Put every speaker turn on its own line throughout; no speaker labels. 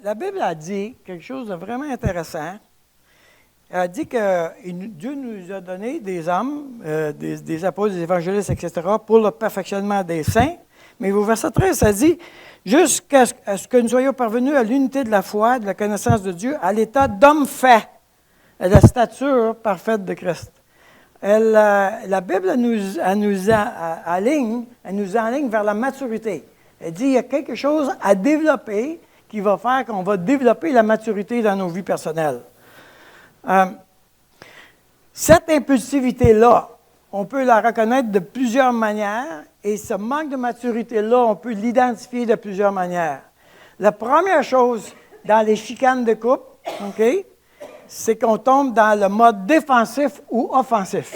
La Bible a dit quelque chose de vraiment intéressant. Elle a dit que Dieu nous a donné des hommes, des apôtres, des évangélistes, etc., pour le perfectionnement des saints. Mais au verset 13, ça dit « Jusqu'à ce que nous soyons parvenus à l'unité de la foi, de la connaissance de Dieu, à l'état d'homme fait, à la stature parfaite de Christ. » La Bible elle nous enligne vers la maturité. Elle dit qu'il y a quelque chose à développer qui va faire qu'on va développer la maturité dans nos vies personnelles. Cette impulsivité-là, on peut la reconnaître de plusieurs manières et ce manque de maturité-là, on peut l'identifier de plusieurs manières. La première chose dans les chicanes de couple, OK, c'est qu'on tombe dans le mode défensif ou offensif.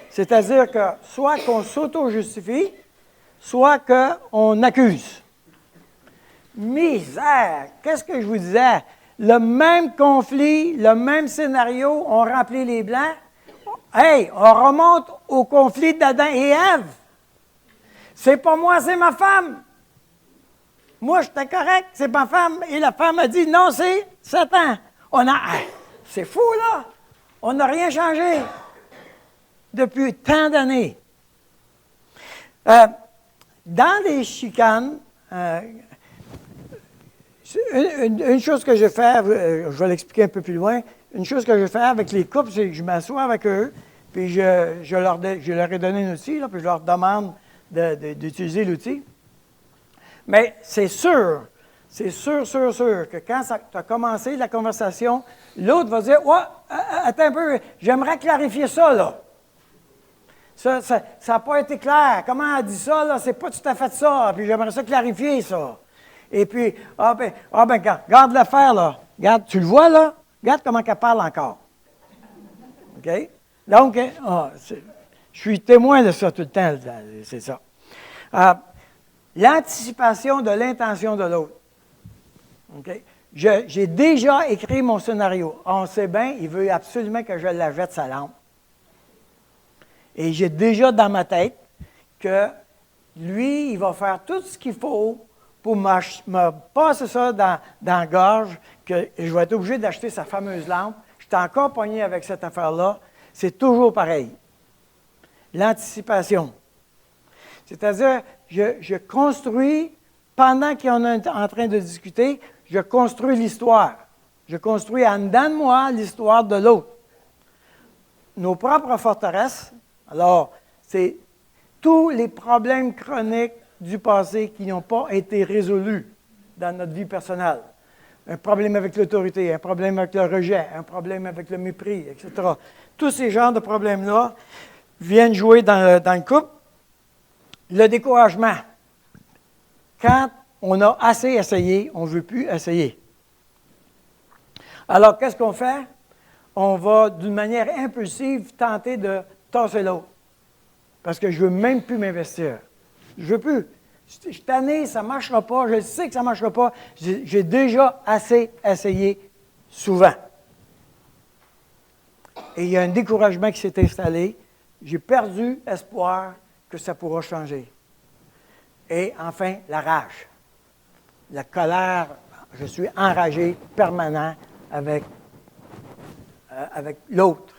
C'est-à-dire que soit qu'on s'auto-justifie, soit qu'on accuse. Misère! Qu'est-ce que je vous disais? Le même conflit, le même scénario, on remplit les blancs. Hey, on remonte au conflit d'Adam et Ève. C'est pas moi, c'est ma femme. Moi, j'étais correct, c'est ma femme. Et la femme a dit, non, c'est Satan. C'est fou, là. On n'a rien changé depuis tant d'années. Dans les chicanes, une chose que je fais, je vais l'expliquer un peu plus loin, une chose que je fais avec les couples, c'est que je m'assois avec eux, puis je leur ai donné un outil, là, puis je leur demande d'utiliser l'outil. Mais c'est sûr que quand tu as commencé la conversation, l'autre va dire « Ouais, attends un peu, j'aimerais clarifier ça, là. Ça n'a pas été clair. Comment elle dit ça, là? C'est pas tout à fait ça. Puis j'aimerais ça clarifier, ça. » Et puis, regarde l'affaire, là. Regarde, tu le vois, là? Regarde comment elle parle encore. OK? Donc, je suis témoin de ça tout le temps, c'est ça. L'anticipation de l'intention de l'autre. OK? J'ai déjà écrit mon scénario. On sait bien, il veut absolument que je la jette sa lampe. Et j'ai déjà dans ma tête que lui, il va faire tout ce qu'il faut pour me passer ça dans la gorge, que je vais être obligé d'acheter sa fameuse lampe. Je suis encore pogné avec cette affaire-là. C'est toujours pareil. L'anticipation. C'est-à-dire, je construis, pendant qu'on est en train de discuter, je construis l'histoire. Je construis en dedans de moi l'histoire de l'autre. Nos propres forteresses, alors, c'est tous les problèmes chroniques du passé qui n'ont pas été résolus dans notre vie personnelle. Un problème avec l'autorité, un problème avec le rejet, un problème avec le mépris, etc. Tous ces genres de problèmes-là viennent jouer dans le couple. Le découragement. Quand on a assez essayé, on ne veut plus essayer. Alors, qu'est-ce qu'on fait? On va, d'une manière impulsive, tenter de tasser l'autre. Parce que je ne veux même plus m'investir. Je ne veux plus. Je suis tanné, ça ne marchera pas, je sais que ça ne marchera pas. J'ai déjà assez essayé souvent. Et il y a un découragement qui s'est installé. J'ai perdu espoir que ça pourra changer. Et enfin, la rage. La colère, je suis enragé permanent avec l'autre.